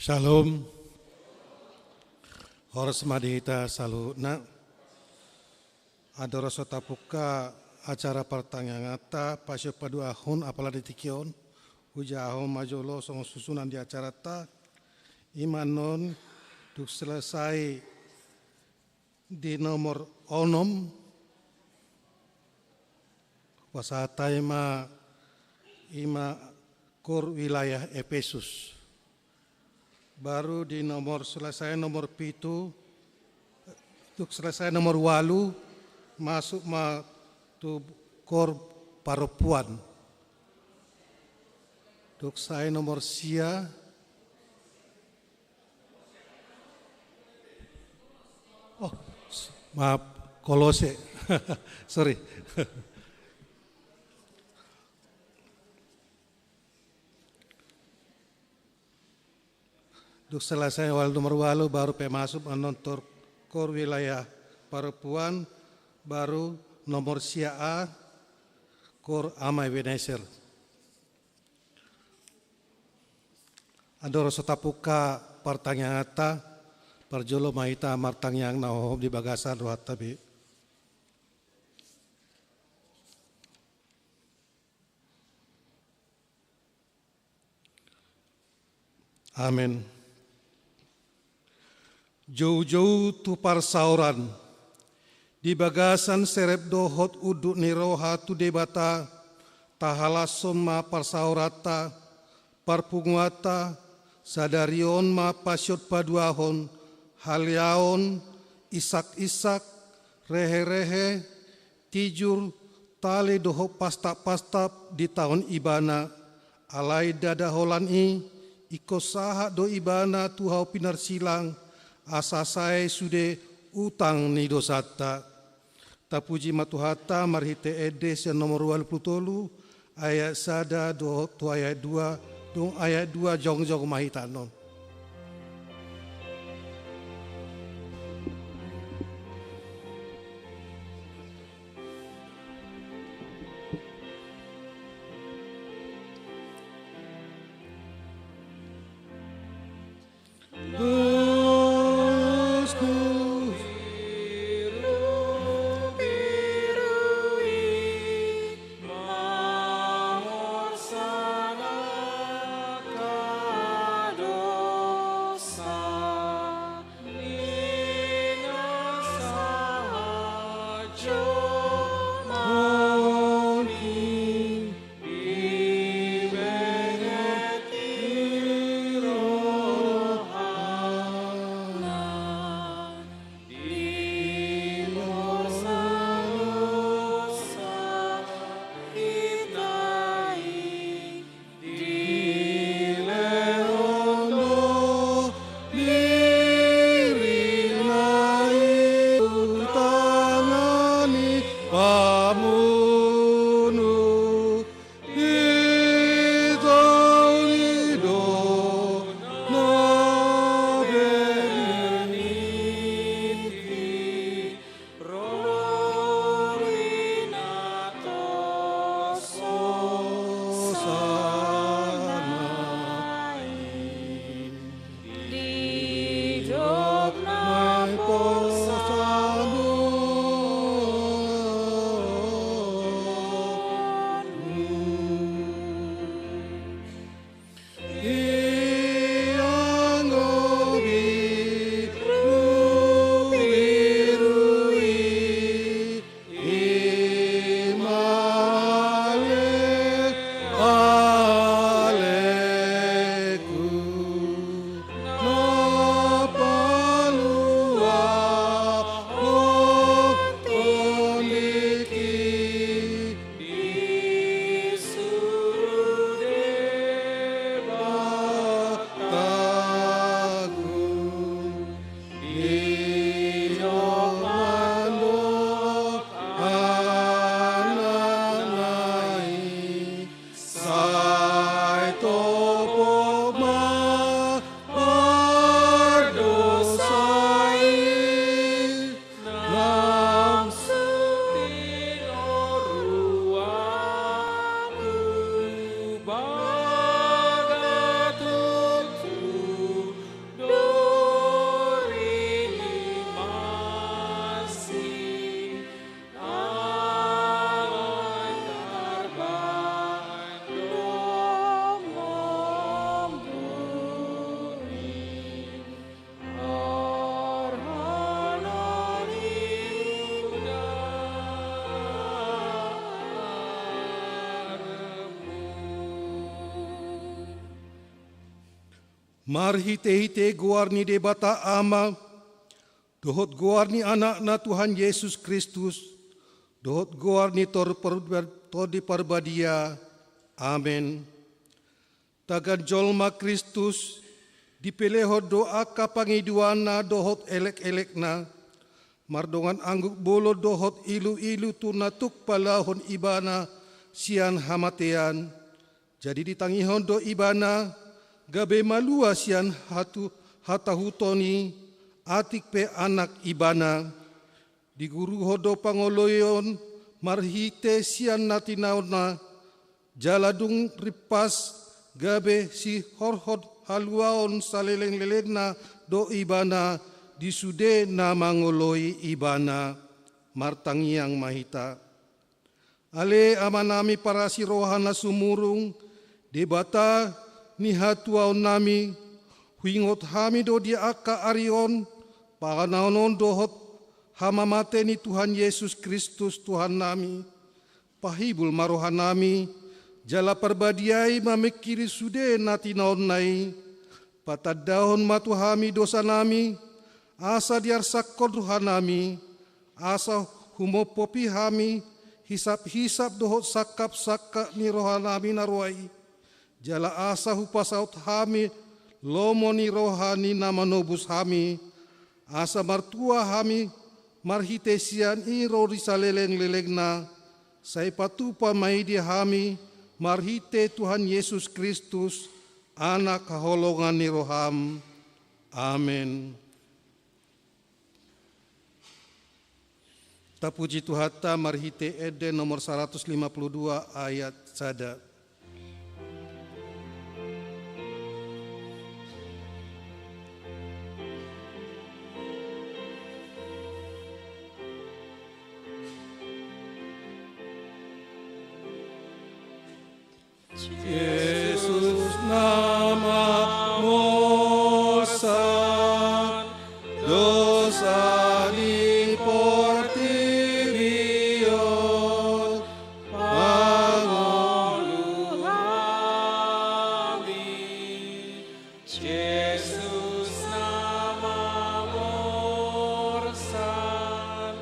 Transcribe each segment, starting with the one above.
Shalom. Horas madita saluna. Adoro sotapuka acara pertanyaan pasyo padu ahun apala ditikion. Uja ahun majolo song susunan di acara ta. Imanon duk selesai di nomor onom. Wasata ima kur wilayah Efesus. Baru di nomor selesai nomor pitu, untuk selesai nomor walu, masuk tu kor perempuan. Untuk saya nomor sia, maaf, Kolose, sorry. Duk selesai wal nomor walu baru masuk menonton kor wilayah perempuan baru nomor sia A kor amai Weneser. Adoro sotapuka pertanyaan ta perjolo maita martang yang naohom di bagasan ruat tabi. Amin. Jauh-jauh tu parsauran, di bagasan serep dohot uduk niroha tu debata, tahalason ma parsaurata, parpunguata, sadarion ma pasyot paduahon, halyaon, isak-isak, rehe-rehe, tijur, tali doho pastap-pastap di tahun ibana, alai dada holan iko saha do ibana tuhau pinar silang, asa saya sude utang ni dosata. Tapuji matuhata marhite edes yang nomor 23 ayat sada do tu ayat 2 dong ayat 2 jong-jong mahitanon. Do Marhite-hite guarni de bata ama, dohot guarni anak na Tuhan Yesus Kristus, dohot guarni tor di parbadia. Amen. Tagan jolma Kristus, dipeleho doa kapangiduana dohot elek-elekna, mardongan angguk bolo dohot ilu-ilu tunatuk palahon ibana sian hamatean. Jadi ditangihon do ibana, gabe malua sian hatahutoni, atik pe anak ibana. Di guru hodo pangoloyon, marhite sian natinauna, jaladung ripas, gabe si horhod haluaon saleleng-lelengna do ibana, disude na mangoloi ibana, martangiang mahita. Ale amanami para si rohana sumurung, debata ni hatuaon nami, huingot hami do dia aka arion, paganaonon dohot hamamate ni Tuhan Yesus Kristus Tuhan nami, pahibul marohan nami, jala perbadiai mamekiri sude natinaon nai, patadahon matu hami dosa nami, asa diar sakon ruhan nami, asa humopopi hami, hisap-hisap dohot sakap-sakap ni rohan nami naruai, jala asa hupasaut hami, lomo ni rohani nama nobus hami, asa martua hami, marhitesian iro risaleleng-lelengna, sai patupa maidi hami, marhite Tuhan Yesus Kristus, anak kaholongan ni roham. Amin. Tapuji Tuhata marhite Eden nomor 152 ayat sada. Yesus namamu san, dosa diportirion, mangolu kami. Yesus namamu san,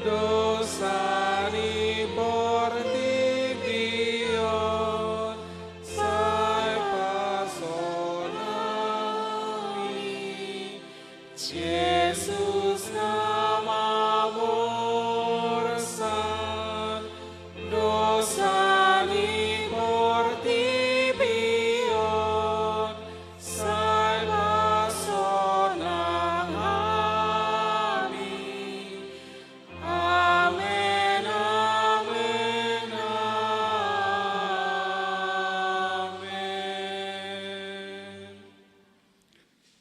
dosa diportirion. Yesus namamu san, dosa diportirion, salvationam kami. Amen, amen, amen.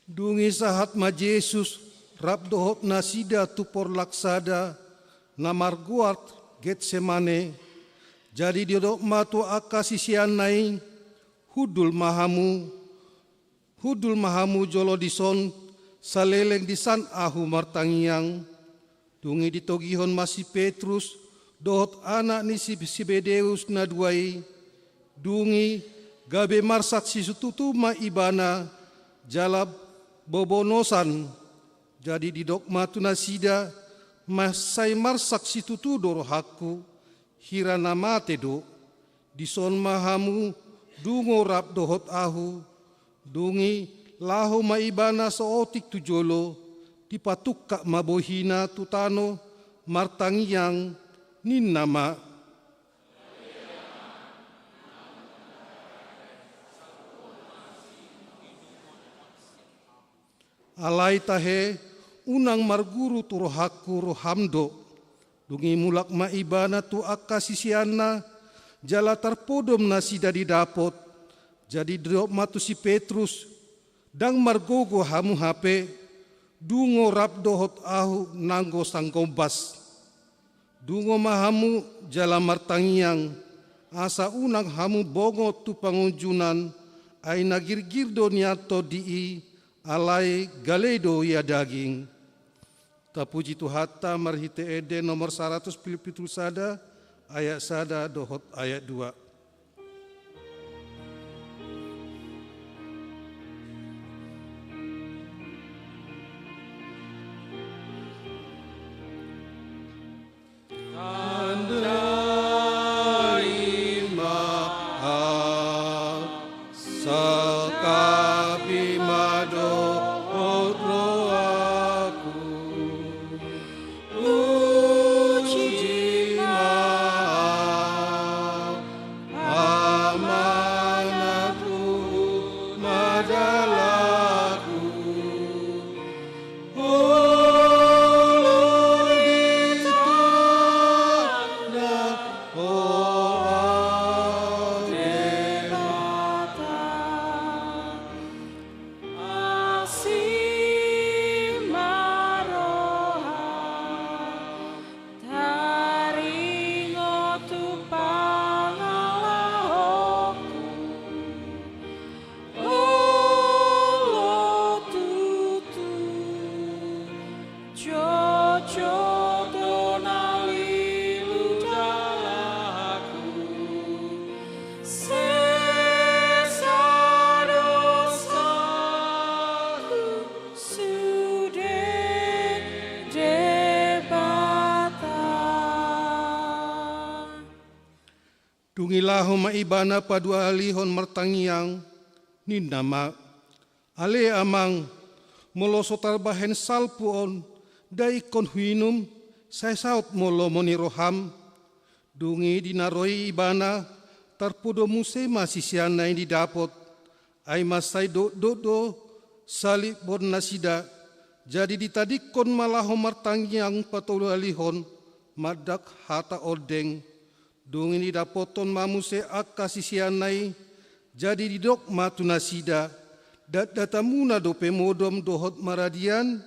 Dungi sahat ma Yesus, rab dohot nasida tupor laksada, namar guart Getsemane, jadi diodok matu akasisian nai, hudul mahamu jolo dison, saleleng disan ahu martangiang, dungi ditogihon masih Petrus, dohot anak ni Sibedeus naduai, dungi gabe marsak sisututu ma ibana, jalab bobonosan, jadi di dogma tunasida masai marsak situtu doro haku hirana mate do dison mahamu dungo rap dohot ahu dungi lahu maibana sootik tujolo dipatukka mabohina tutano martangiang nin nama alai tahe unang marguru turohaku rohamdo dungi mulak maibana tu akasisiana jala terpodom nasi dari dapot jadi drop matu si Petrus dang margogo hamu hape dungo rap dohot ahu nanggo sangkombas dungo mahamu jala martangiang asa unang hamu bongo tu pangunjunan ay nagirgir do niato dii alai galedo ya daging. Tapuji Tuhata marhite Eden nomor 100 Pilipitru sada ayat sada dohot ayat 2. Dungilaho maibana padua alihon martangiang ni nama ale amang molo sotarbahen salpuon daikon huinum saya saut molo moni roham dungi dinaroi ibana tarpudo muse masisiana yang didapot ai masai do salib bon nasida jadi ditadikon malaho martangiang patulu alihon madak hata odeng dungi didapoton mamuse akasisianai jadi didok matu nasida datamuna do pemodom dohot maradian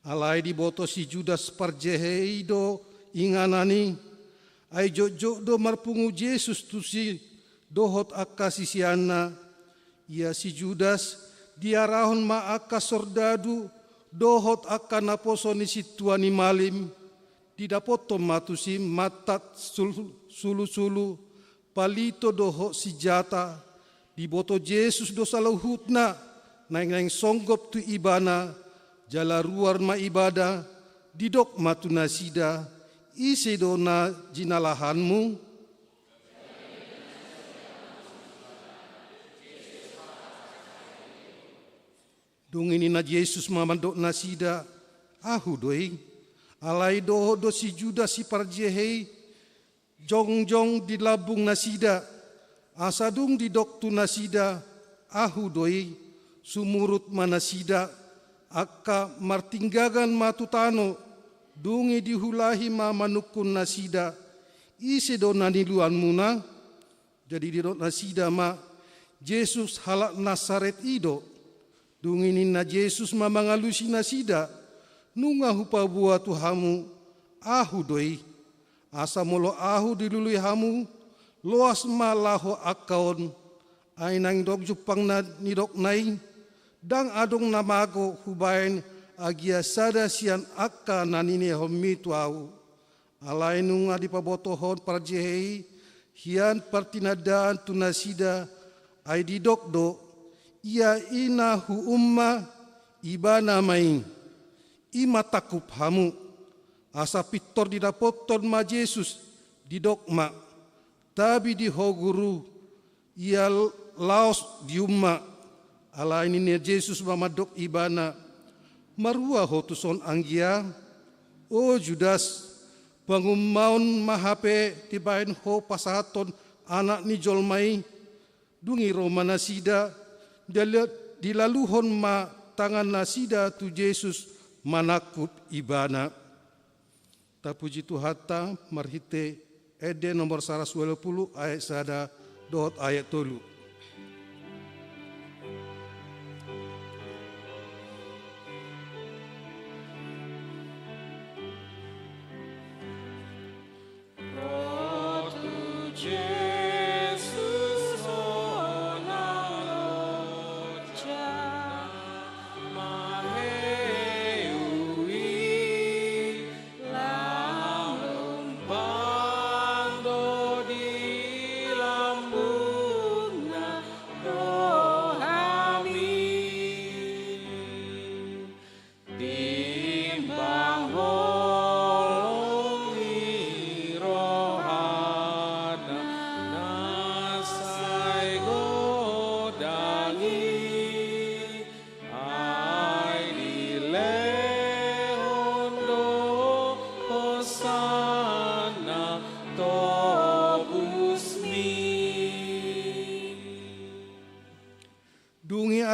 alai diboto si Judas parjeheido inganani ai jojo do marpungu Yesus tu si dohot akasisiana ia si Judas diarahon ma aka sordadu dohot aka naposoni si tuani malim didapoto matu si matat sulu palito dohot si jata diboto Yesus do salauhutna naing songgop tu ibana jala ruar ma ibadah didok matu nasida isi dona jinalahanmu dung ini na Yesus mamandok nasida ahu doi alai doho do si Judas si parjehei jong di labung nasida asadung didok tu nasida ahu doi sumurut manasida akka martinggagan matutano dungi dihulahi ma manukun nasida isi do naniluan muna jadi di nasida ma Yesus halak Nasaret ido dungi nina Yesus ma mangalusi nasida nunga hupa buat tuhamu ahu doi asa molo ahu dilului hamu loas ma laho akaon ainang dok jupang na nidok nai dang adong namago hubain agia sada sian akka nanine homitu au alai nunga dipabotohon parjehei hian partinadaan tunasida ai didok do ia ina hu umma ibana maing ima takup hamu asa pitor didapoton ma Yesus didok ma tabi di hoguru ia laos di umma ala ini ni Yesus mamadok ibana marua hotuson anggia o Judas pangumaon mahape tibain ho pasaton anak ni jolmai dungi Roma nasida dilaluhon ma tangan nasida tu Yesus manakut ibana tapuji Tuhata marhite ede nomor 120 ayat sada dot ayat 3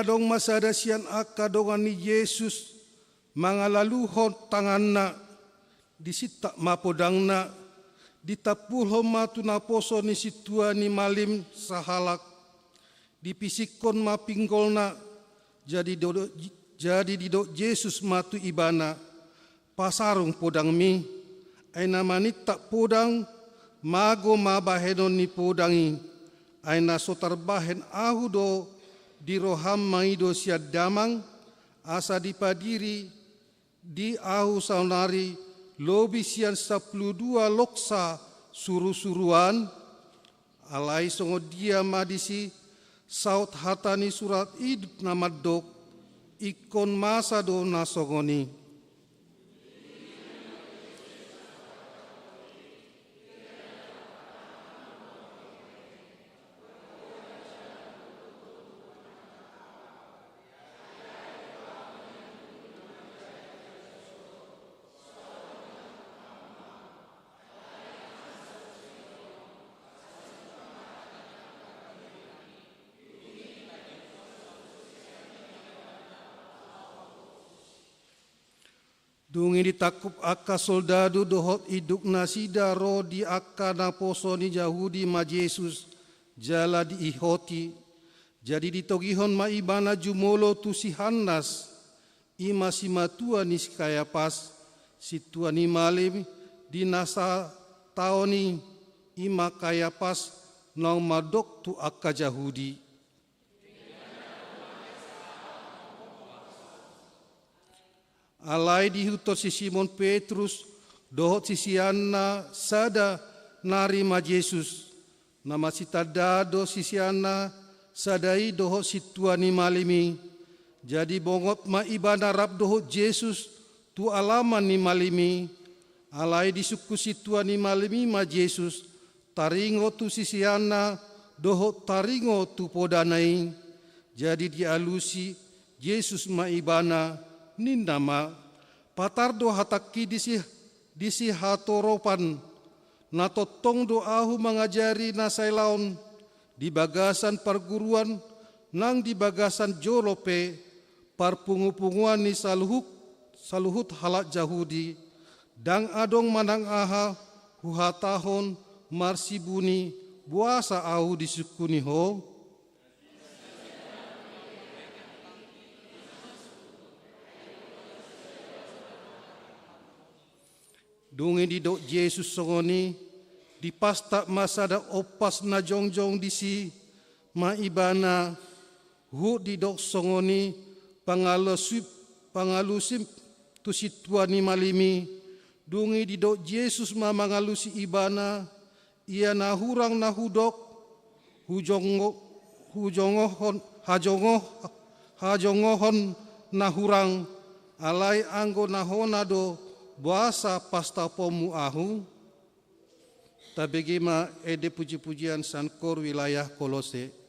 adong masada sian akka dongan ni Yesus mangalaluhon tanganna disita mapodangna ditapulho matu naposo ni situa ni malim sahalak dipisikon mapinggolna jadi didok Yesus matu ibana pasarung podang mi aina manit tak podang mago mabahenon ni podangi aina sotarbahen ahudo di roham maido siad damang asa dipadiri di ahu saunari lobi sian 12 loksa suru-suruan Alai songo dia madisi saut hatani surat idut namadok ikon masa do nasongoni. Dungi ditakup aka soldado dohot iduk nasida ro di aka na posoni Yahudi ma Yesus jala di ihoti. Jadi ditogihon ma ibana jumolo tu si Hannas ima si matua ni si Kayapas si tua ni malim di nasa taoni ima Kayapas nang madok tu aka Yahudi. Alai dihutos si Simon Petrus dohot si Siana sada narima Yesus. Nama si tadado si Siana sadai dohot si tuani malimi. Jadi bongot ma ibana rap dohot Yesus tu alaman ni malimi. Alai disuku si tuani malimi ma Yesus. Taringo tu si Siana dohot taringo tu podanai. Jadi dialusi Yesus ma ibana nindama patardo hataki disi hatoropan natotong do ahu mengajari nasailaon di bagasan perguruan nang di bagasan jolope parpungu-punguan ni saluhut halak Yahudi dang adong manang aha huhatahon marsibuni buasa ahu disukuni ho. Dungi di dok Yesus songoni di pasta masada opas na jongjong disi ma ibana hu di dok songoni pangalusim tu situani malimi. Dungi di dok Yesus ma mangalusi ibana ia na hurang na hudok hajongohon na hurang alai anggo na honado buasa pasta pomu ahu tabegima ede puji-pujian sankor wilayah Kolose.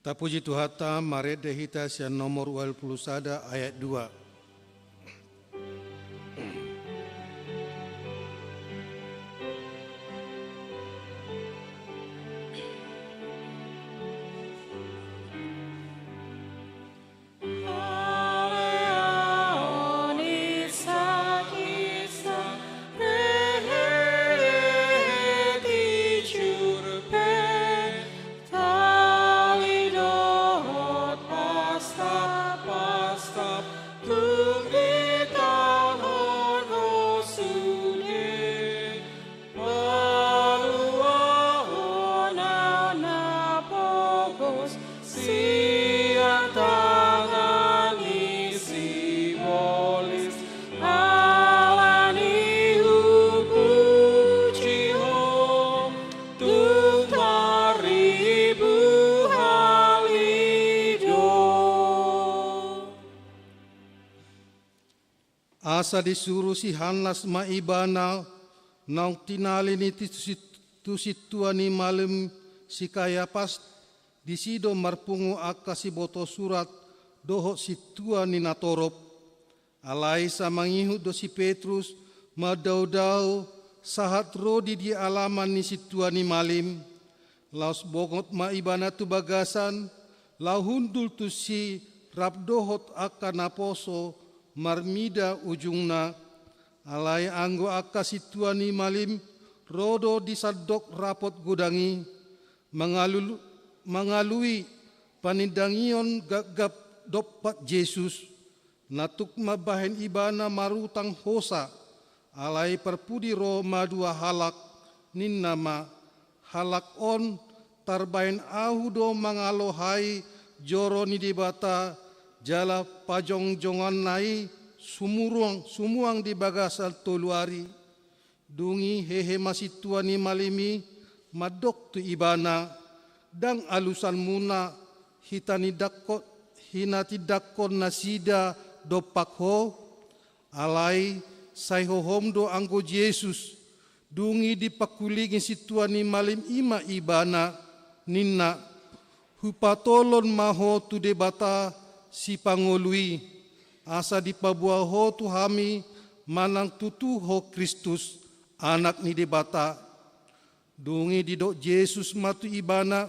Tapuji Tuhata, Maret Dehita sian nomor 21 ayat 2. Asa disuruh si Hanas maibana nang tinali ni tusituani malam si Kayapas disido marpungu aka si boto surat doho si tuani natorop alai sa mangihut do si Petrus madau-dau sahat rodi di alaman ni si tuani malim laus bongot maibana tu bagasan lau hundul tu si rabdohot aka naposo marmida ujungna alai anggo aka situani malim rodo disadok rapot gudangi mengalui panindangion gagap dopat Yesus natuk mabahen ibana marutang hosa alai perpudi ro madua halak ninnama halak on tarbain ahudo mangalohai joro ni dibata jala pajong-jongan nai sumuang di bagasan toluari dungi hehe masituani malimi madok tu ibana dang alusan muna hinati dakon nasida dopak ho alai saihohom do anggo Yesus dungi dipakulingi situani malim ima ibana ninna hupatolon maho tu debata si pangolui asa dipabuah ho tu hami manang tutu ho Kristus anak ni debata dungi didok Yesus matu ibana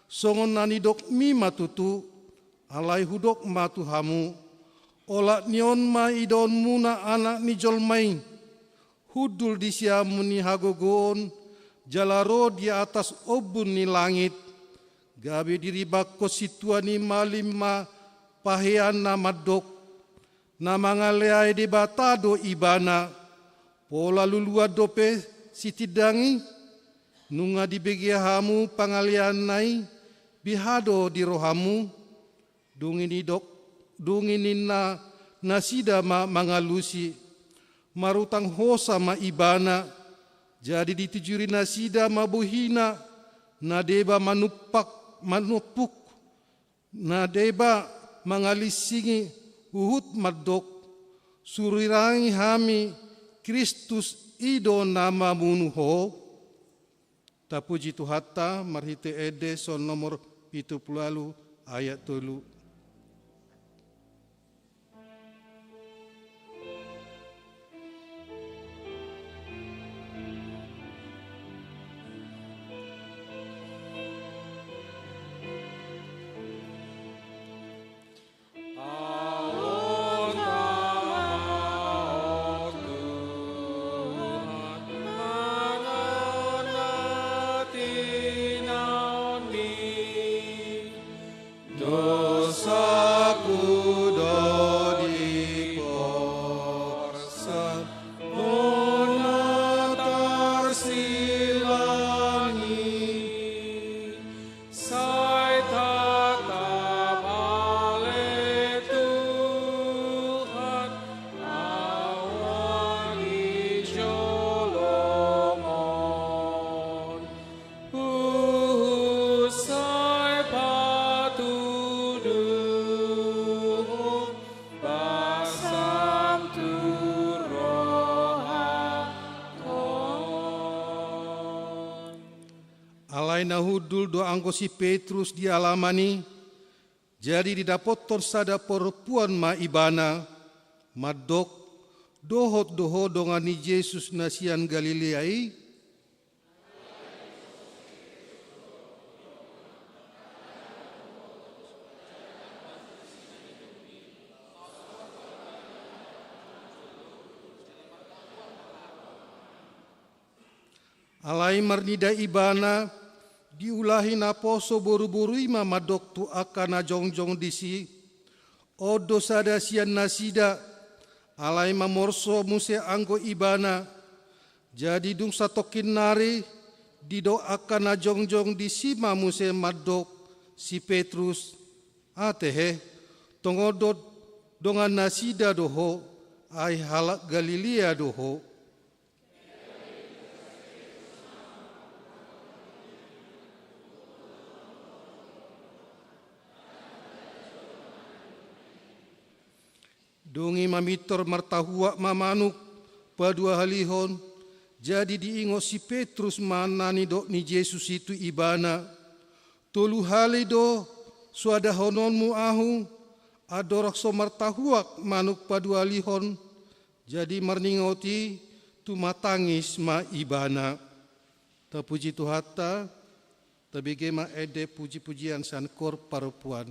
songon nani dok mi matutu alai hudok matu hamu olak nion ma idon muna anak ni jolmai hudul di siamu ni hagogon jalaro di atas obun ni langit gabe diri bakko situani malim ma pahean nama dok nama ngaleai di batado ibana pola lulua dope sitidangi nunga di begiahamu pangalian nai bihado di rohamu dungi ni dok dungi ninna nasida ma mangalusi marutang hosa ma ibana jadi ditujuri nasida ma buhina nadeba manupuk nadeba mangalisingi uhut madok surirangi hami Kristus ido nama munuho tapuji Tuhata marhite ede son nomor 70 ayat 3. Dos alai nahudul do anggo si Petrus di alamani, jadi didapoton sada perempuan ma ibana, madok, dohot doho dongani Yesus nasian Galileai, alai marnida ibana diulahi naposo boru-boru ima madok tu akana jongjong disi odo sada sian nasida alai mamorso muse anggo ibana jadi dung satokin nari didoakan na jongjong disi muse madok si Petrus atehe tongodot dongan nasida doho ai halak Galilea doho. Dongi mamitor martahua mamanuk padua halihon, jadi diingo si Petrus manani do ni Yesus itu ibana. Tolu hali do suada hononmu ahu, adorak so martahuak manuk padua halihon, jadi marningoti tu matangis ma ibana. Terpuji Tuhata, tabigema ede puji-pujian sankor parupuan.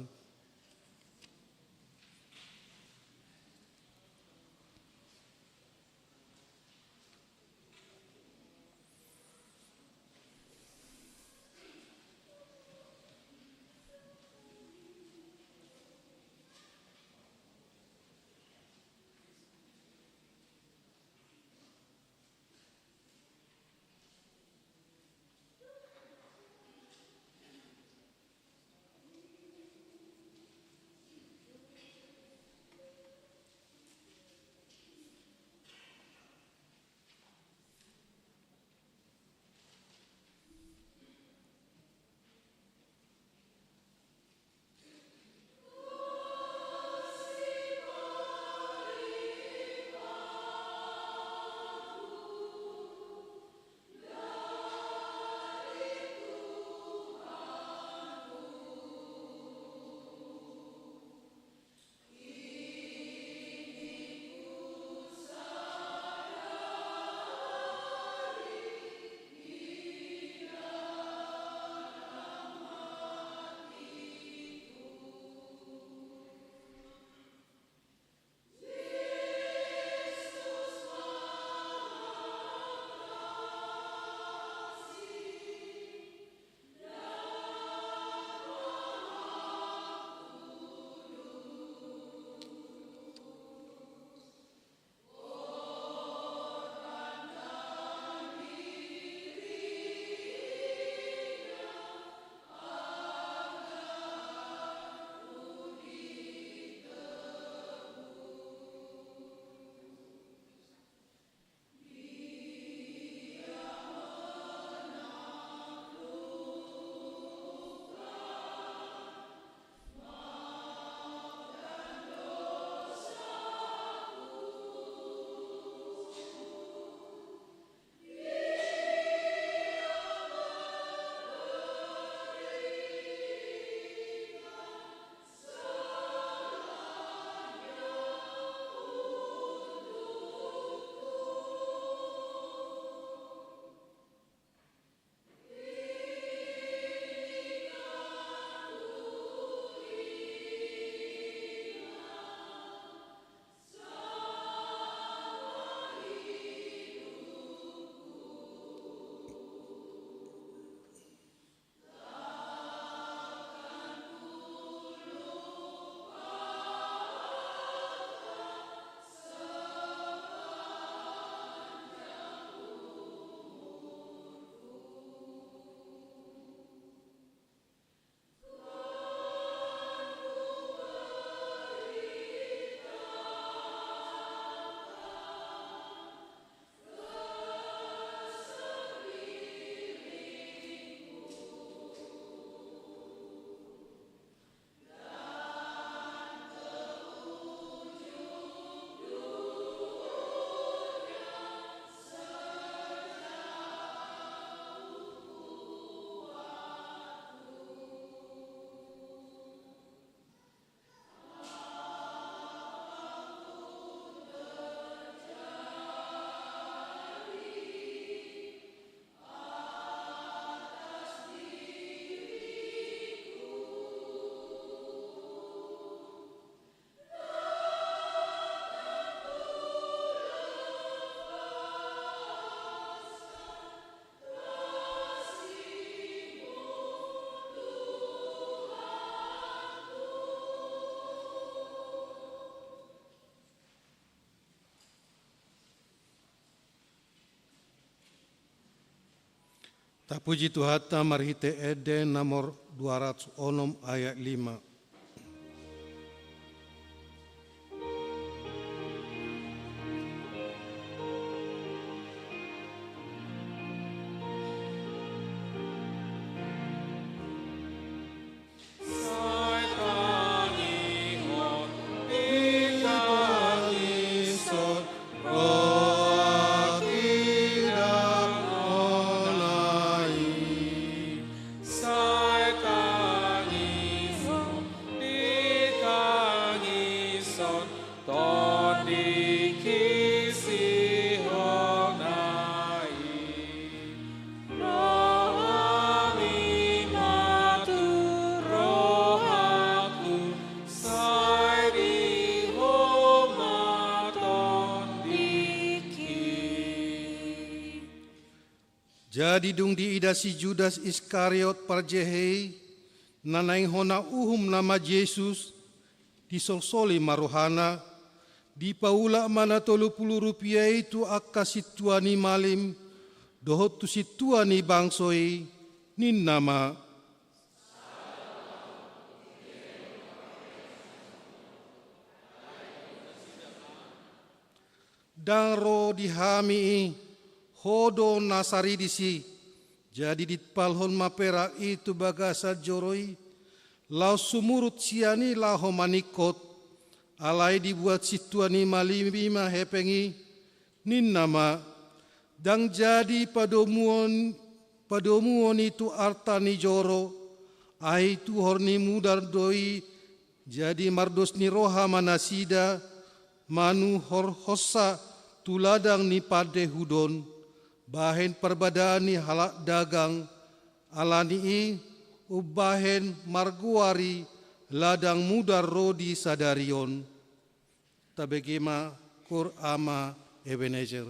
Tapuji Tuhata marhite Eden nomor 206 ayat 5. Jadi dung diidasi Judas Iskariot parjehei nanaing hona uhum nama Yesus disolsoli marohana di paula mana 30 rupiah itu akka situani malim dohot tu situani bangsoi nin nama dan ro dihami hodo nasari disi jadi ditpalhon mapera itu bagasa joroi lau sumurut siani lahu manikot alai dibuat situani malima hepengi nin nama dan jadi padomuon itu artani joro ai tu horni mudar doi jadi mardos ni roha manasida manu hor hossa tuladang ni pade hudon bahen perbadani halak dagang alani ubahen marguari ladang mudar rodi sadarion tabegema kur ama Ebenezer.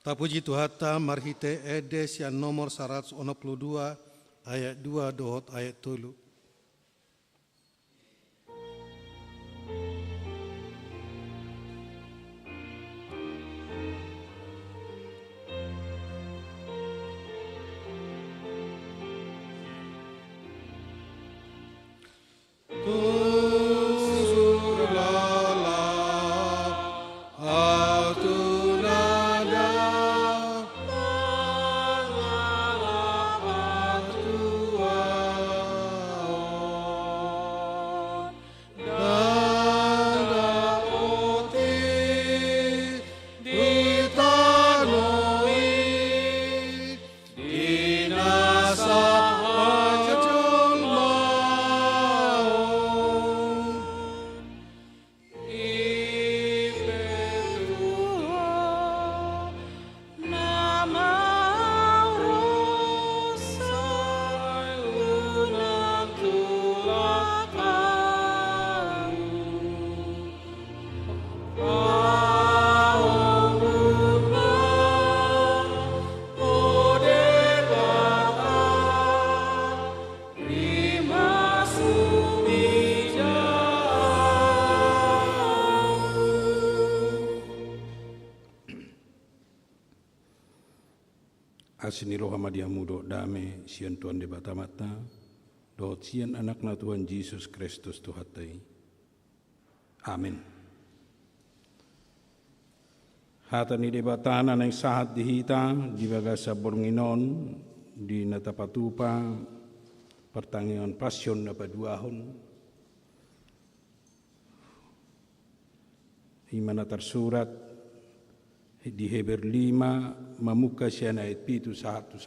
Papuji Tuhata marhite edes yang nomor 122 ayat 2 dohot ayat 3. Asini roh hamadiamu do dame sian Tuhan de batamata do sian anakna Tuhan Yesus Kristus Tuhatai. Amin. Hatani de batana nang sahat dihita di bagasa bornginon di natapatupa pertanggungan pasyon na paduahon. Imana tersurat di Heber 5 mamuka siya na ayat 7 sa 10.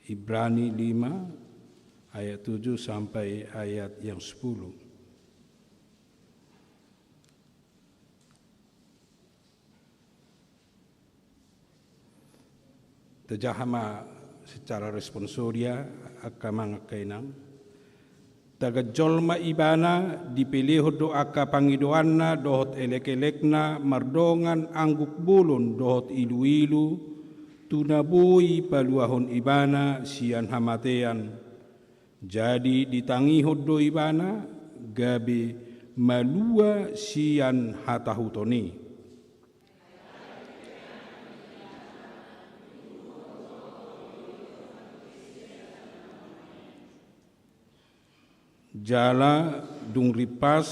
Ibrani 5 ayat 7 sampai ayat yang 10. Tajahama secara responsoria akan mangakainang tagajolma ibana dipilih do aka pangidoanna dohot elek-elekna mardongan angguk bulun dohot ilu-ilu tunabui paluahon ibana sian hamatean jadi ditangihod do ibana gabe malua sian hatahutoni. Jala dung ripas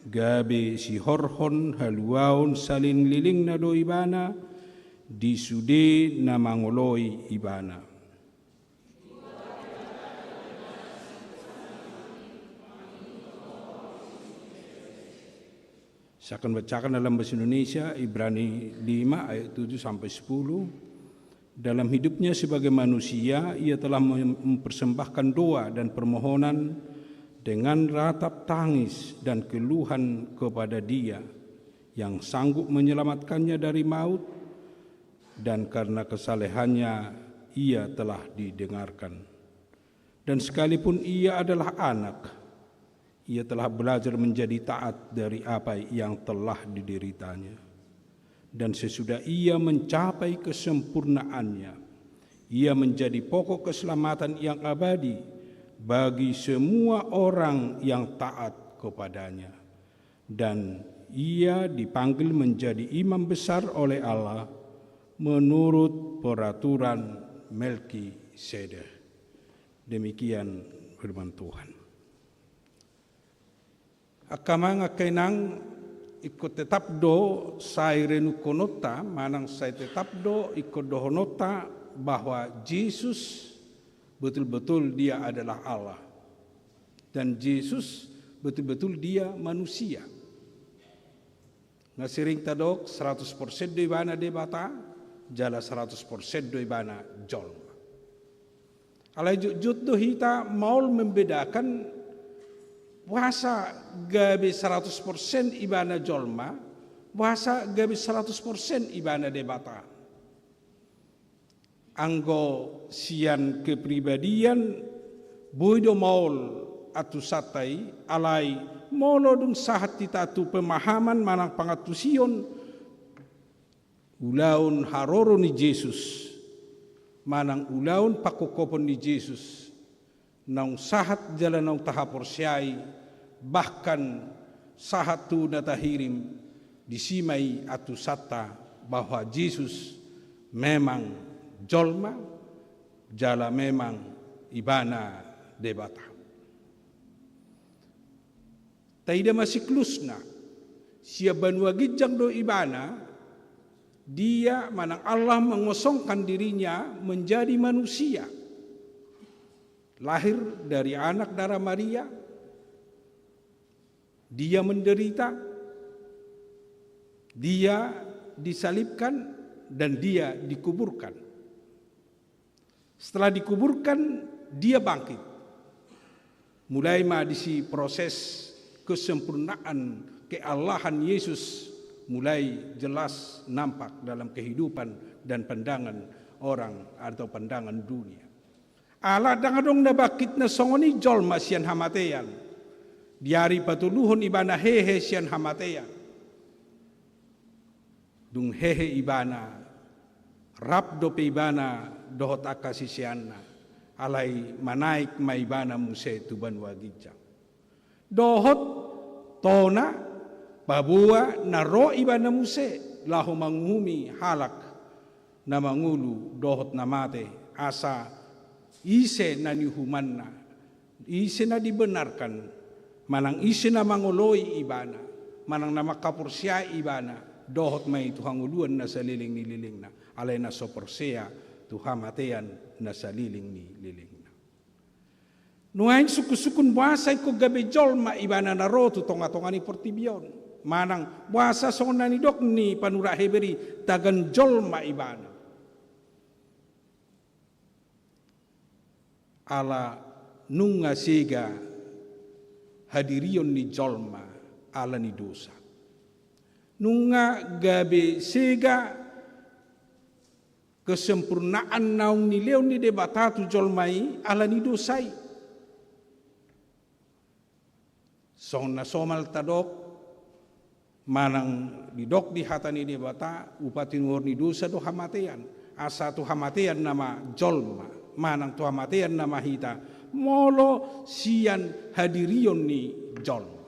gabe si horhon haluaon salin liling na do ibana di sude na mangoloi ibana. Saya akan bacakan dalam bahasa Indonesia Ibrani 5 ayat 7 sampai 10. Dalam hidupnya sebagai manusia ia telah mempersembahkan doa dan permohonan dengan ratap tangis dan keluhan kepada Dia yang sanggup menyelamatkannya dari maut, dan karena kesalehannya ia telah didengarkan. Dan sekalipun ia adalah anak, ia telah belajar menjadi taat dari apa yang telah dideritanya. Dan sesudah ia mencapai kesempurnaannya, ia menjadi pokok keselamatan yang abadi bagi semua orang yang taat kepadanya. Dan ia dipanggil menjadi imam besar oleh Allah menurut peraturan Melkisedek. Demikian firman Tuhan. Akamang akainang ikut tetap do sai renu konota manang sai tetap do ikut dohonota bahwa Yesus betul-betul dia adalah Allah. Dan Yesus betul-betul dia manusia. Ngasiring tadok 100% do ibana de bata, jala 100% do ibana jolma. Alai jut do hita maul membedakan puasa gabe 100% ibana jolma, puasa gabe 100% ibana de bata. Anggo sian kepribadian boido maul atu satai alai molo dung sahat titatu pemahaman manang pangatusion ulaun haroro ni Jesus, manang ulaun pakukopon ni Jesus, naung sahat jalan naung tahaporsyai, bahkan sahat tu natahirim disimai atu sata bahwa Jesus memang jolma, jala memang ibana debata. Taida masih klusna, siya banua gijang do ibana, dia manang Allah mengosongkan dirinya menjadi manusia. Lahir dari anak darah Maria, dia menderita, dia disalibkan, dan dia dikuburkan. Setelah dikuburkan, dia bangkit. Mulai disi proses kesempurnaan keallahan Yesus mulai jelas nampak dalam kehidupan dan pandangan orang atau pandangan dunia. Allah dangadong nabakit na songoni jolma sian hamatean. Diari patuluhon ibana hehe sian hamatean. Dung hehe ibana rap dope ibana dohot akasisianna. Alai manaik maibana muse tuban wagijang. Dohot tona babua naro ibana muse lahu mangumi halak na mangulu dohot namate asa ise na nihumanna, ise na dibenarkan, manang ise na mangoloi ibana, manang na makapursya ibana, dohot may tuhanguluan na saliling nililing na, alay na soporsya tuhamatean na saliling nililing na. Nuain sukusukun buasay ko gabi jolma ibana na roto tonga-tonga ni portibion, manang buasa sona ni dok ni panura heberi tagan jolma ibana. Ala nunga sega hadirion ni jolma ala ni dosa. Nunga gabe sega kesempurnaan naung ni leon ni debatatu jolmai ala ni dosai. Song na somal tadok manang didok di hata ni debata upatin war ni dosa do hamatean. Asa tu hamatean nama jolma. Manang tu hamatean nama hita molo sian hadirion ni jolma.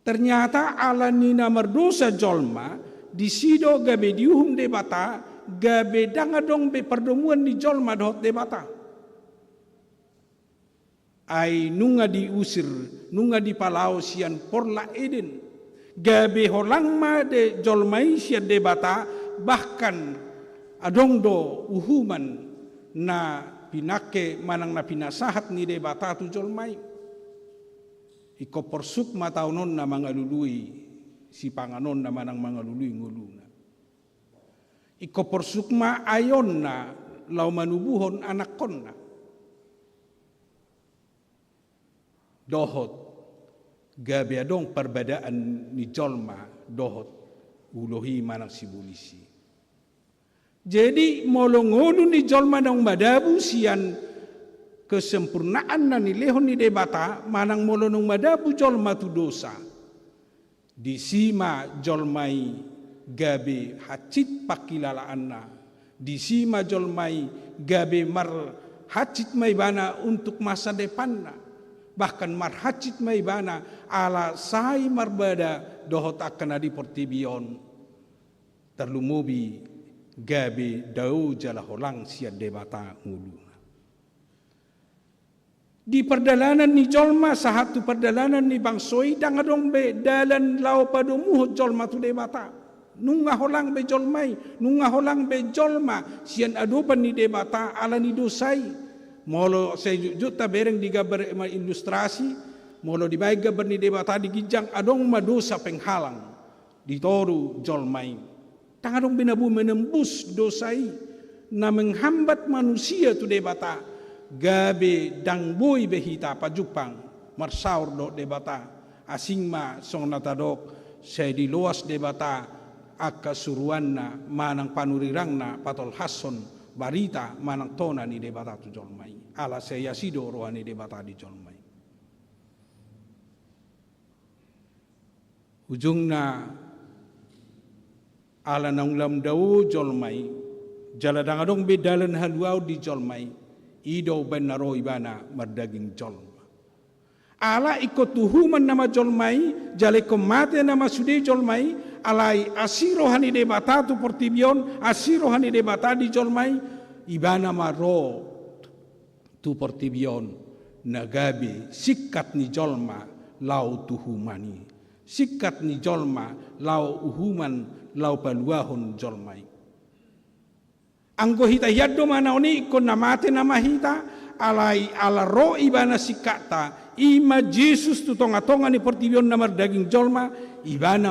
Ternyata ala ni namar dosa jolma disido gabe diuhum debata gabe dangadong be pertemuan ni jolma dohot debata. Ai nunga diusir, nunga dipalau sian porla eden. Gabe holangma de jolmai sian debata bahkan adong do uhuman na pinake manang na pinasahat ni debata tu jolmai. Iko porsuk mataunon na mangalului si panganon na manang mangalului nguluna. Iko porsuk ma ayon na lau manubuhon anak kon na. Dohot gabe adong perbedaan ni jolma dohot ulohi manang si bulisi. Jadi molongolu ni jolma dong madabu sian kesempurnaan na ni lehon ni debata manang molonong madabu jolma tu dosa. Disima jolmai gabe hacit pakilalaan na. Disima jolmai gabe mar hacit mai bana untuk masa depan na. Bahkan marhacit may bana ala say marbada dohot akan adi portibion terlumubi gabi dau jala holang sia debata ngulu. Di perjalanan ni jolma sahatu perjalanan ni bangsoi dangadong be dalan lau padumuh jolma tu debata. Nunga holang be jolmai, nunga holang be jolma sian adopan ni debata ala ni dosai. Molo saya juta bereng digabar ilustrasi, molo dibaik gabar ni debata di gijang adong madosa penghalang ditoru jolmai. Tangadong binabu menembus dosai na menghambat manusia tu debata gabe dang boy behita pajupang marsaur do debata asing ma song natadok saya di luas debata akasuruanna manang panurirangna patol hason barita manang tona ni debata tu jolmai ala saya sido rohani debata di jolmai ujungna ala nang lam dawo jolmai jala dangadong bedalan haluau di jolmai ido benaro ibana mardaging jolma ala ikut tuhuman nama jolmai jale komate nama sude jolmai alai asiro hani de batatu portibion asiro hani de batadi jolmai ibana maro tu portibion nagabi sikat ni jolma lau tuhumani sikat ni jolma lau uhuman lau paluahun jolmai anggo hita yaddo manaoni ikon namate nama hita alai ala ro ibana sikata ima Jesus tu tonga-tonga ni portibion namar daging jolma ibana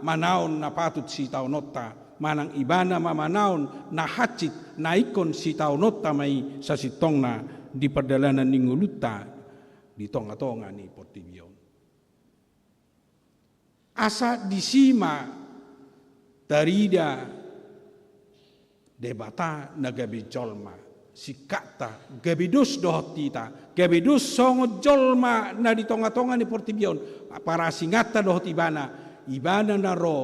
manaon na patut si taunota manang ibana manaon na hacit na ikon si taunota mai sa sitong na di perdalanan ni nguluta di tonga-tonga ni portibion asa disima tarida debata na gabi jolma sikata gabidus dohotita gabidus songo jolma na di tonga-tonga ni portibion para singata dohot ibana na ro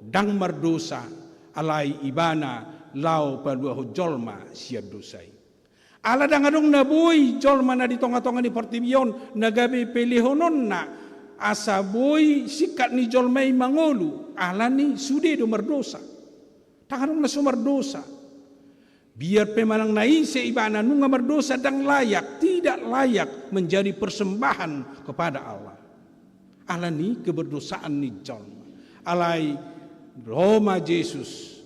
dang mardosa alai ibana lau paluaho jolma siap dosai ala dangadong naboy jolma na di tonga-tonga ni portibion na gabi pelihonon na asa boy sikat ni jolmai mangolu ala ni sude do mardosa tanganong na sumardosa biar pemanang naise ibana nunga mardosa dang layak tidak layak menjadi persembahan kepada Allah ala ni keberdosaan ni jolma alai Roma Jesus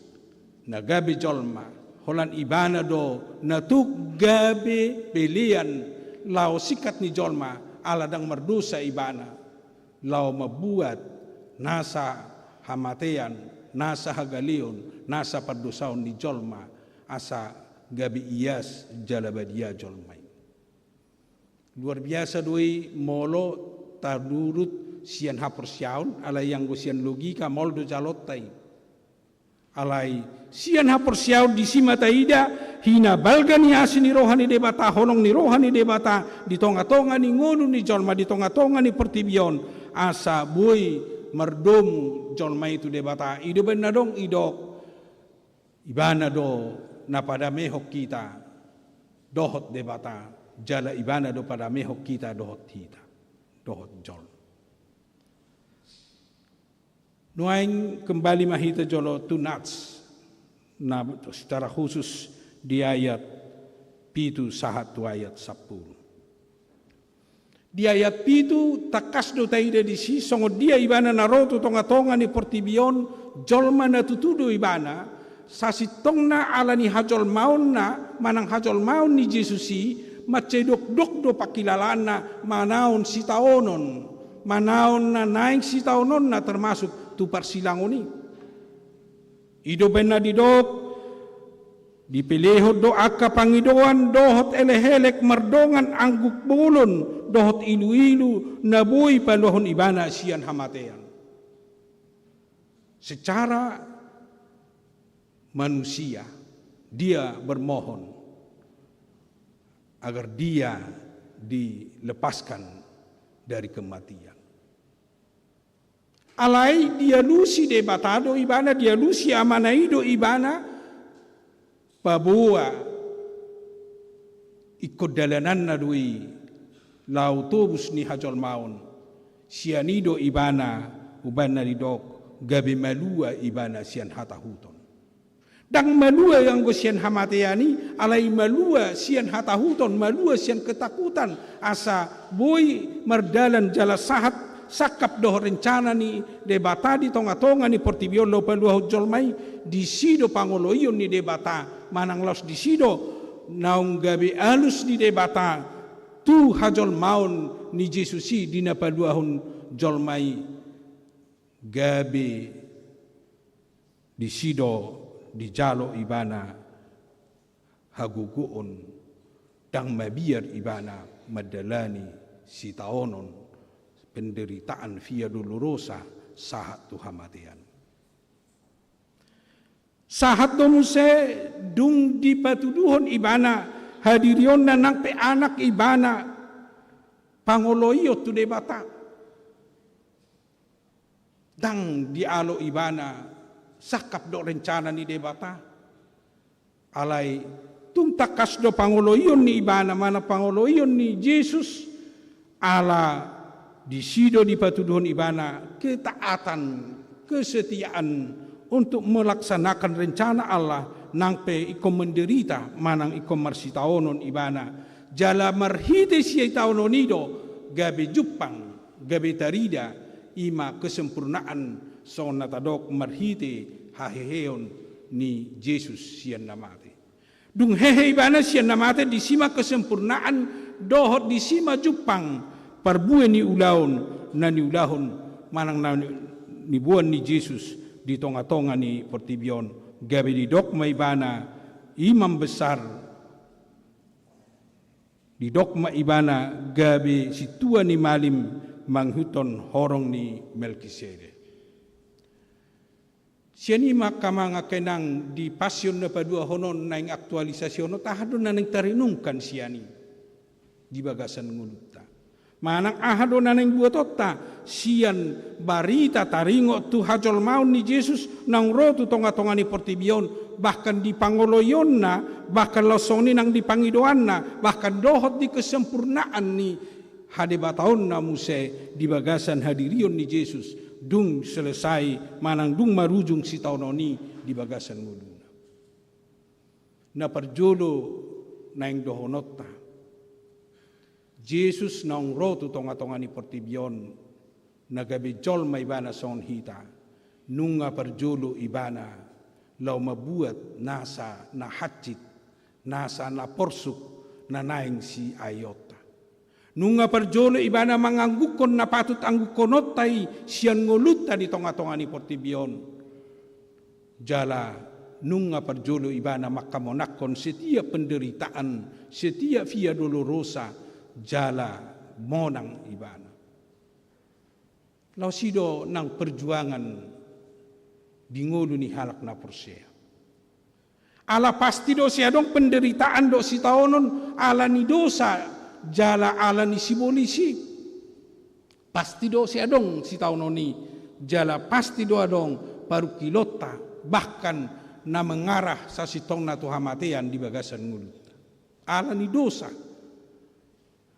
nagabe jolma holan ibana do natuk gabe pelian lau sikat ni jolma ala dang mardosa ibana lau mabuat nasa hamatean nasa hagalion nasa perdosaon ni jolma asa gabi iyas jalabadia jolmai luar biasa doi molo tadurut sian hapersiaun alai yang sian logika moldo jalottai alai sian hapersiaun di simata ida hina balgani asini rohani debata honong ni rohani debata di tonga-tonga ni ngonu ni jolma di tonga-tonga ni pertibion asa boy merdom jolma itu debata ido benadong idok ibana do na pada mehok kita dohot debata jala ibana do pada mehok kita dohot kita dohot jol nuaing kembali mahita jolo tunats na secara khusus di ayat pitu sahat tu ayat 10 di ayat pitu takas do taida di si songo dia ibana naroto tonga-tonga ni portibion jolma na tutudo ibana sasitongna ala ni hajol maun na manang hajol maun ni Jesusi macedok-dok do pakilalana manaon sitaonon manaon na naing sitaonon na termasuk tu parsilangoni ido benna didok dipilihod do akka pangidoan dohot elehelek mardongan angguk bulon dohot ilu-ilu nabuy paluhon ibana sian hamatean secara manusia dia bermohon agar dia dilepaskan dari kematian alai dia lusi debatado ibana dia lusi amanaido ibana Babua ikut dalanan nadui lautobus ni hajol maun sianido ibana ubana ridok gabe malua ibana sian hatahuton dang malua yang go sian hamateani alai malua sian hatahuton malua sian ketakutan asa boy mardalan jala sahat sakap doh rencana ni debata di tonga-tonga ni portibion lo paluah jolmai di sido pangoloion ni debata manang los di sido naung gabi alus di debata tu hajol maun ni Jesusi dina paluahun jolmai gabi di sido di jalo ibana haguguon dang mabiar ibana madalani sitaonon penderitaan via dolorosa sahat tu hamatian sahat domuse dung di patuduhon ibana hadirion na nang pe anak ibana pangoloyo tu debata dang di alo ibana sakap do rencana ni debata. Alai tung takas do pangoloyon ni ibana mana pangoloyon ni Yesus ala disido di patuduhon ibana ketaatan, kesetiaan untuk melaksanakan rencana Allah nang pe ikom menderita manang ikom marsitaonon ibana jala marhite siya taonon nido gabe jupang gabe tarida ima kesempurnaan son natadok marhite haheheon ni Yesus siyan namate. Dung hehe ibana siyan namate di sima kesempurnaan dohot di sima jupang parbuen ni ulaon na ni ulahon manang na ni buan ni Yesus di tonga-tonga ni Portibion gabe di dogma ibana imam besar di dogma ibana gabe si tua ni malim manghuton horong ni Melkisedek. Siani makamanga kenang di pasion na padua honon na ing aktualisasyon no tahado na nang tarinungkan siani di bagasan nguluta. Manang ahado na nang buotota sian barita taringo tu hajol maun ni Yesus nang rotu tonga-tonga ni Portibion bahkan di pangoloyon na bahkan losoni nang di pangidoan na bahkan dohot di kesempurnaan ni hadebataon na muse di bagasan hadirion ni Yesus. Dung selesai manang dung marujung si taunoni di bagasan muluna. Na perjolo naing dohonota. Yesus naung rotu tonga-tonga ni Portibion nagabi jol may ibana son hita. Nunga perjolo ibana lau mabuat nasa na hacit nasa na porsuk na naing si ayot. Nunga perjolo ibana manganggukon na patut anggukonotay siyan nguluta di tonga-tonga ni Portibion. Jala nunga perjolo ibana makamonakon setiap penderitaan, setiap via dolorosa, jala monang ibana. Lausido nang perjuangan dingulu ni halak na persea. Ala pasti do siadong penderitaan do si taonon ala ni dosa jala ala ni simbolisi pasti do si adong si taunoni jala pasti do adong paru kilota bahkan na mengarah sa sitong na tuhamatean di bagasan ngulut ala ni dosa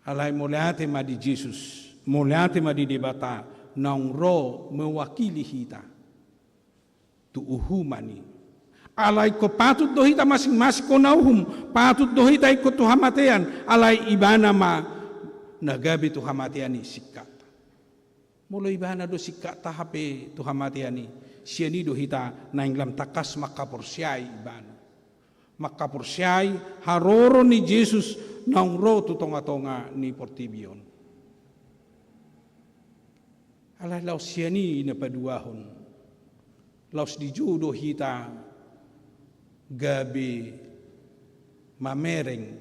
alai moleate ma di Yesus moleate ma di debata naung ro mewakili hita tu uhumani alai ko patut do hita masing-masing ko nauhum patut do hita ikut tuhamatean alai ibana ma nagabi tuhamatean ni sikata mulai ibana do sikata hape tuhamatean ni siani do hita naing lam takas makaporsyai ibana makaporsyai haroro ni Yesus naung ro tu tonga-tonga ni Portibion alai laus siani na paduahon laus dijudo hita gabi mamereng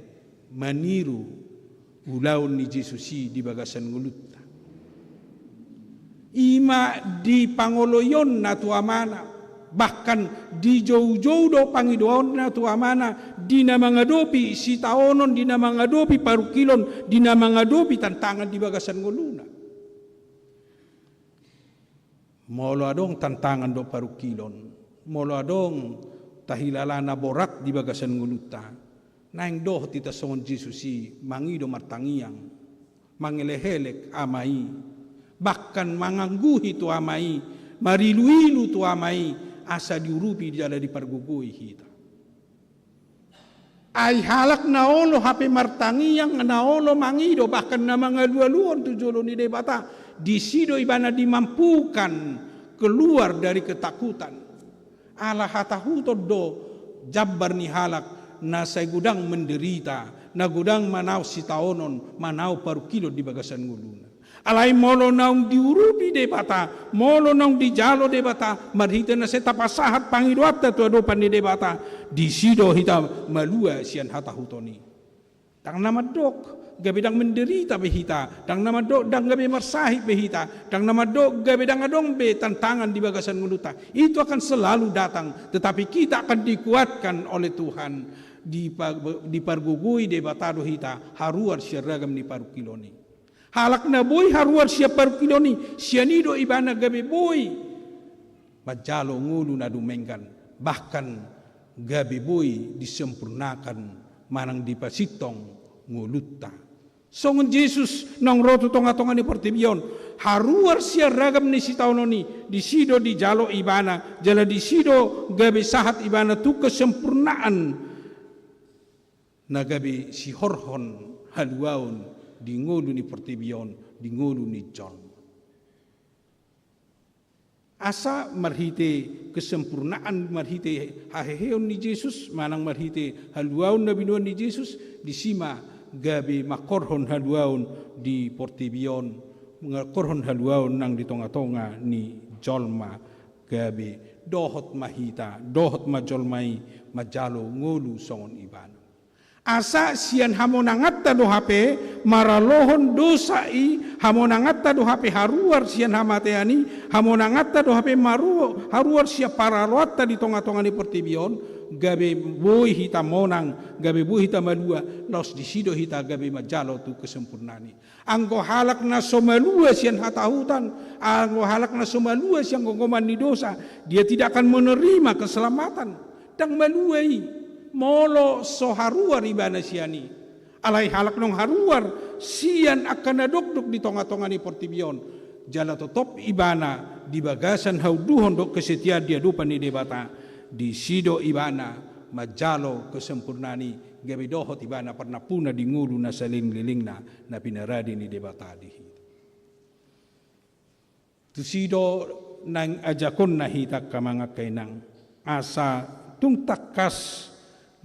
maniru ulaun ni Yesusi di bagasan nguluta. Ima di pangoloyon na tuamana bahkan di jauh-jauh do pangidoon na tuamana di na mangadopi si taonon di na mangadopi parukilon di na mangadopi tantangan di bagasan nguluna. Molo adong tantangan do parukilon, molo adong tahilala na borak di bagasan nguluta naing doh tita songon Jesusi mangido martangiang mangelehelek amai bahkan mangangguhi tu amai mariluilu tu amai asa diurupi jala di pargugui hita ay halak naolo hape martangiang naolo mangido bahkan na mangalualuon tu jolo ni debata disido ibana dimampukan keluar dari ketakutan ala hatahuto do jabbar ni halak na say gudang menderita na gudang manaw si taonon manaw parukilo di bagasan nguluna alay molo naung diurupi de bata molo naung dijalo de bata marhita na say tapasahat pangiduat na tuadopan ni de bata disido hita malua siyan hatahuto ni tang namadok gabi dang menderita behita dang namadok dang gabi marsahi behita dang namadok gabi dang adong be tantangan di bagasan nguluta itu akan selalu datang tetapi kita akan dikuatkan oleh Tuhan di pargugui de batado hita haruar syaragam ni parukiloni halak na boy haruar siya parukiloni sianido ibana gabi boy majalo ngulu na dumengkan, bahkan gabi boy disempurnakan manang dipasitong ngulutta. Songon Jesus nang roto tonga-tonga ni portibion, haruar siya ragam ni si taunoni, di sido di jalo ibana, jala di sido gabi sahat ibana tu kesempurnaan na gabi si horhon haluaun di ngulu ni portibion, di ngulu ni John. Asa marhite kesempurnaan marhite haheheon ni Jesus, manang marhite haluaun na binuan ni Jesus, di sima gabi makorhon haluaun di portibion, makorhon haluaun nang di tonga-tonga ni jolma gabi dohot mahita, dohot majolmai majalo ngulu songon ibana. Asa sian hamonangatta do hape maralohon dosai hamonangatta do hape haruar sian hamateani hamonangatta do hape maru haruar sia pararoatta di tonga-tonga ni portibion gabe boy hita monang gabe boy hita malua los di sido hita gabe majalo tu kesempurnani anggo halak na somalua sian hatahutan anggo halak na somalua sian gogoman ni dosa dia tidak akan menerima keselamatan dang maluai molo so haruar ibana siani alai halak nong haruar sian akan nadok-dok di tonga-tonga ni portibion jala totop ibana di bagasan hauduhon dok kesetiaan dia dupa ni debata di sido ibana majalo kesempurnani gabe dohot ibana pernah puna di ngulu na saling lilingna na pinaradi ni debata di tu sido nang ajakon na hitak kamanga kainang asa tung takas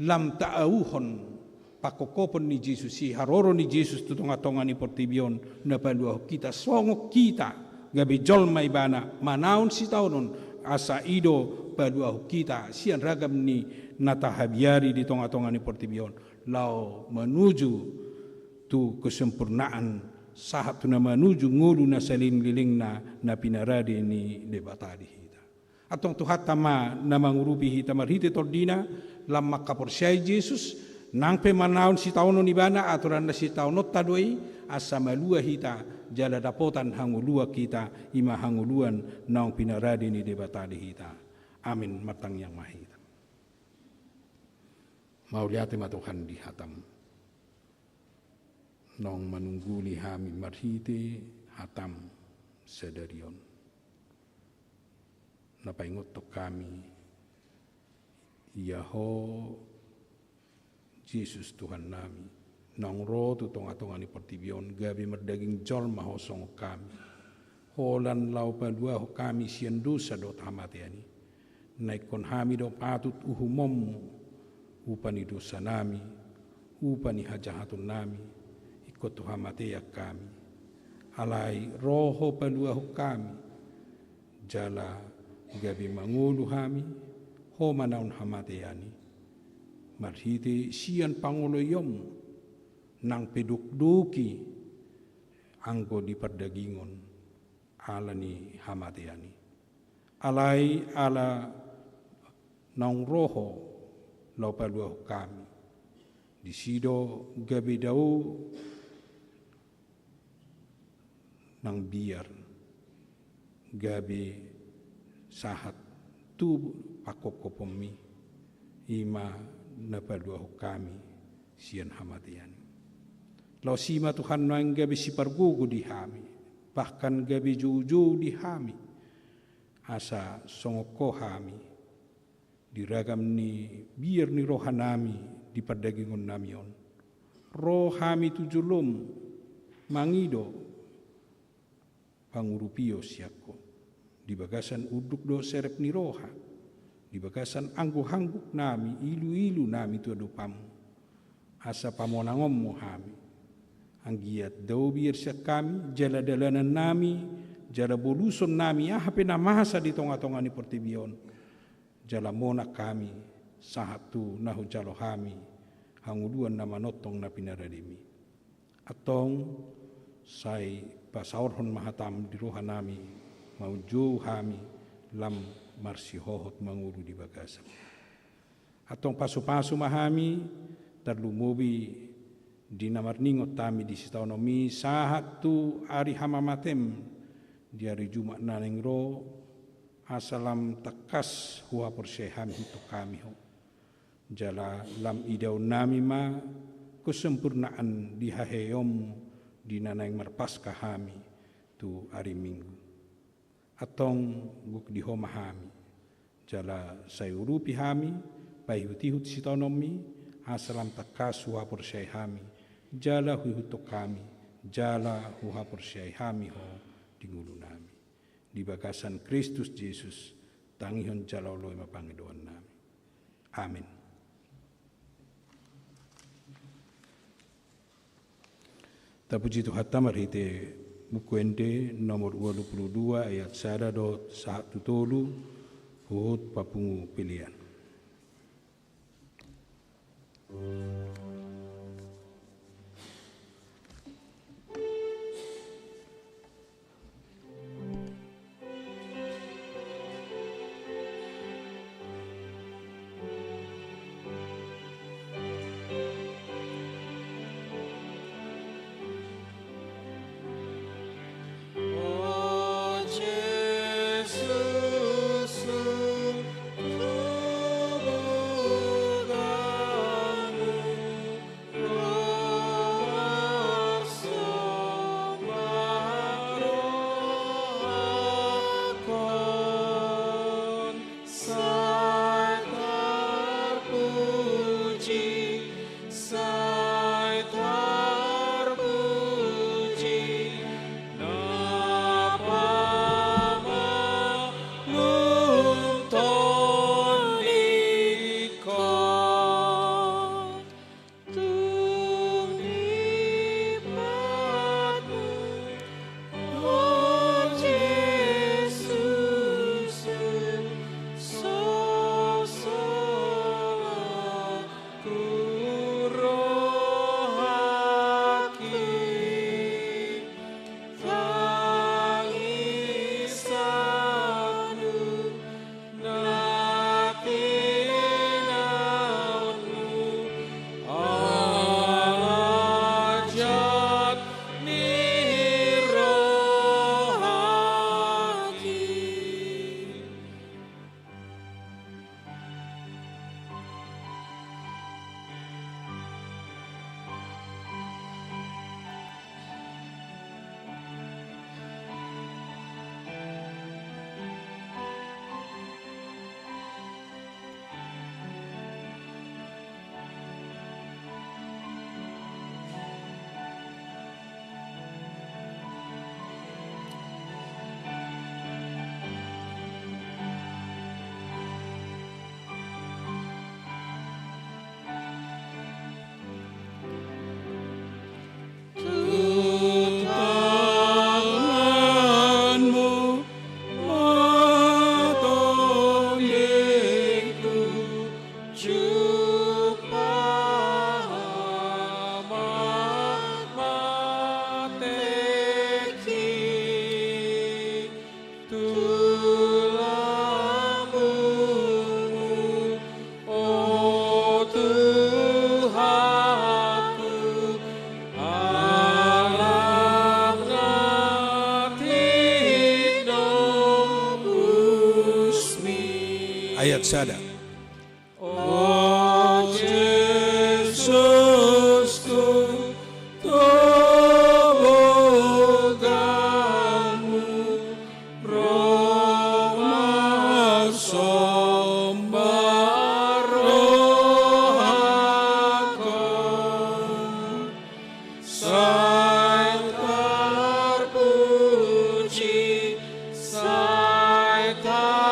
lam taauhon pakokopon ni Jesus si haroro ni Jesus tu tonga-tonga ni portibion na paluah kita songok kita gabi jolma ibana manaon si taunon asa ido paluah kita sian ragam ni natahabiari di tonga-tonga ni portibion lau menuju tu kesempurnaan sahat tu na menuju ngulu na salin liling na pinaradi ni debatadi hita atong tuhat tama na mangurupi hita marhite tordina lam makaporsyai Jesus nang pemanaon si taunon ibana aturan na si taunot tadoi asa malua hita jala dapotan hangulua kita ima hanguluan naong pinaradi ni debatadi hita amin matang yang mahita mauliate matuhan di hatam nong manungguli hami marhite hatam sedarion napaingot to kami Yaho Jesus Tuhan nami nang ro tu tonga-tonga ni portibion gabi merdaging jol mahosong kami holan lau padua ho kami sian dosa dot hamatiani naikon hami do patut uhumom upani dosa nami upani hajahatun nami ikut tu hamatea kami alai roho padua ho kami jala gabi mangulu hami ho manaun hamateani marhite sian pangoloyom nang peduk-duki anggo di perdagingon ala ni hamateani alai ala naung roho lau paluah kami di sido gabi dau nang biar gabi sahat tu pakokopomi ima napaluah kami sian hamatian lau sima Tuhan nang gabi sipargugu di hami bahkan gabi juju di hami asa songoko hami diragam ni biar ni rohanami di perdagingon namion rohami tujulum mangido pangurupio siako di bagasan uduk do serep ni roha di bagasan anggu-hangguk nami ilu-ilu nami tu adupamu asa pamonangom mo hami anggiat daw biar siya kami jala dalanan nami jala boluson nami hape na mahasa di tonga-tonga ni portibion jala mona kami sahat tu nahu jalo hami hanguluan na manotong na pinaradimi atong say pasaorhon mahatam di roha nami maujo hami lam marsihohot mangulu di bagasan atong pasu-pasu mahami tarlumubi di namarningot tami di sitaunomi sahat tu ari hamamatem di hari Jumat naneng ro asalam takas hua perseham itu kami ho. Jala lam idau nami ma kesempurnaan di haheyom di nanang marpas kahami tu hari Minggu. Atong guk di homahami. Jala sayurupi hami, pahihut-hut sitonomi, asalam takas hua persehami. Jala huhutok kami, jala huha persehami ho di ngulu nami. Di bagasan Kristus Yesus, tangihon jala oloi mapangidoan nami. Amin. Tapuji Tuhan marhite buku ende nomor 22 ayat 1 tolu hut papungu pilihan. Ayat sada. O Jesus ku tobogamu Roma sombar rohakon Sai terpuji Sai terpuji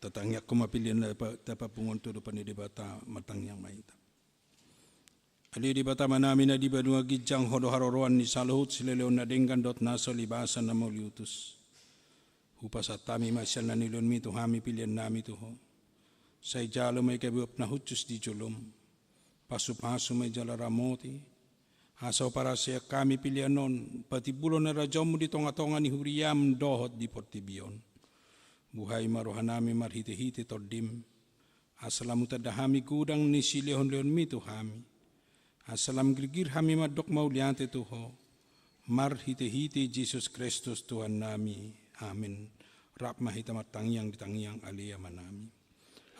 Tatangnya kumapilian dapat pungon tu depan di bata matang yang maita. Ali di bata manami na di badua gijang hodo haroroan ni saluhut sileleon na denggan dot naso libasan na mauliutus. Upasatami masyal na nilon mi tu hami pilihan nami tu ho. Say jalo may kabuap na hutus di julom. Pasu-pasu may jala ramoti. Asaw para siya kami pilihan non. Pati bulo na radyomu di tonga-tonga ni huriyam dohot di portibion. buhay marohanami marhite-hite toddim, asalamu tadahami kudang nisi lehon-lehon mitu hami, asalam girgir hami madok mauliante tuho, marhite-hite Jesus Kristus Tuhan nami, amin. Rapma hitamat tangyang ditangyang alia manami.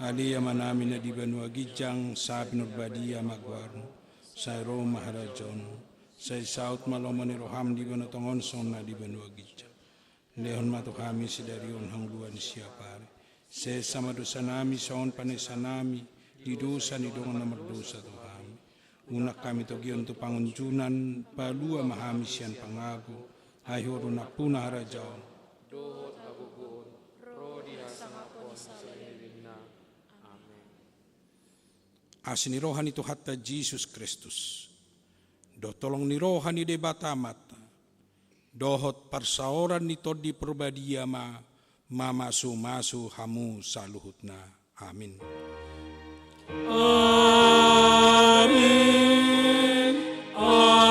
Alia manami na di banua gijang sabi nurbadia magwarno, sa Roma harajon, sa isaut malomani roham di banua tongonson na di banua gijang. Lehon matuhami si darion hangluan siya pare. Se sama dosa nami saon panesa nami, di dosa ni dongan na mardosa tuhami. Unak kami togion tu pangunjunan, palua mahami siyan pangago, ayoro na puna harajon. Dohot agugun, rodi hasangapon sa liwin na. Amen. Asin ni rohan itu hatta Jesus Kristus. Do tolong ni rohan ni debata mata. Dohot parsaoran ni todi perbadia mamasu-masu hamu saluhutna. Amin. Amin. Amin.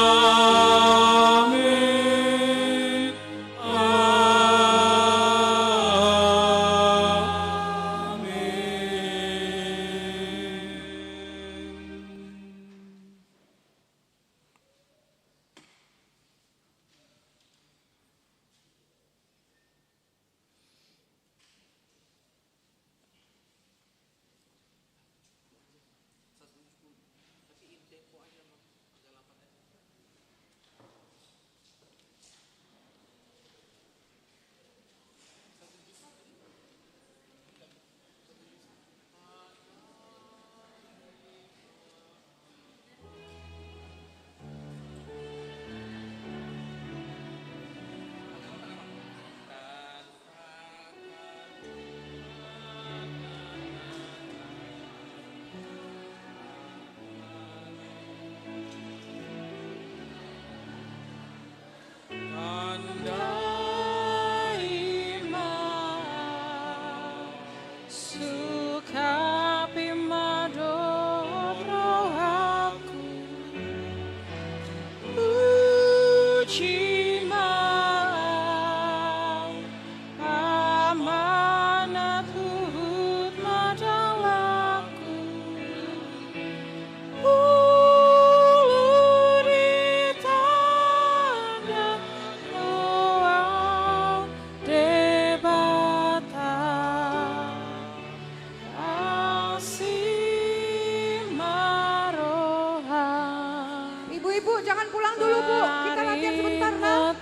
Ibu-ibu jangan pulang dulu Bu, kita latihan sebentar.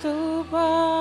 Tuhan